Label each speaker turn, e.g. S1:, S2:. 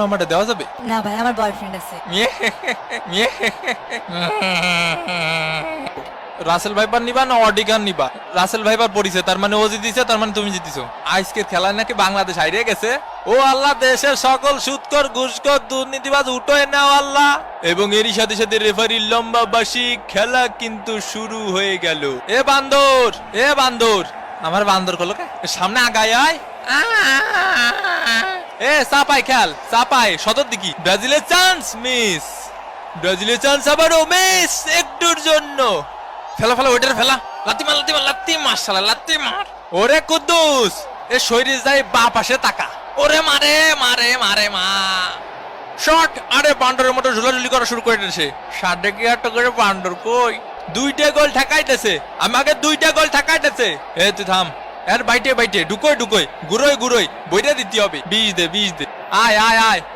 S1: নাম্বারটা দেওয়া যাবে?
S2: না ভাই, আমার বয়ফ্রেন্ড আছে।
S1: রাসেল ভাইপার নিবা না অডিগান নিবা? রাসেল ভাইপার পড়িছে, তার মানে ও জিতিছে, তার মানে তুমি জিতিছো। আজকের খেলায় নাকি বাংলাদেশ হারিয়ে গেছে। ও আল্লাহ, দেশের সকল সুদখোর ঘুষখোর দুর্নীতিবাজ উঠোয় নাও আল্লাহ। এবং এরই সাথে সাথে রেফারির লম্বা বাঁশি, খেলা কিন্তু শুরু হয়ে গেল। এ বান্দর, এ বান্দর, আমার বান্দর করলো কে? সামনে আগায় আয়। এ চাপাই খেল, চাপাই সদর দিকি। ব্রাজিলের চান্স মিস, ব্রাজিলের চান্স আবারও মিস একটুর জন্য। ফেলা ফেলা ওইটার ফেলা, লাত্তি মার লাত্তি মার লাত্তি মার শালা লাত্তি মার। ওরে কুদ্দুস, এ শরীরে যায় বা পাশে তাকা। ওরে মারে মারে মারে মা শট। আরে বান্ডরের মতো ঝুলাঝুলি করা শুরু করে দিয়েছে। 8.5 করে বান্ডর কই? 2টা গোল ঠেকাইতেছে, আমাকে 2টা গোল ঠেকাইতেছে। এ তুই থাম, এর বাইটে বাইটে ঢুকোই ঢুকোই, গুড়োই গুড়োই বইটা দিতে হবে। 20 দে 20 দে, আয় আয় আয়।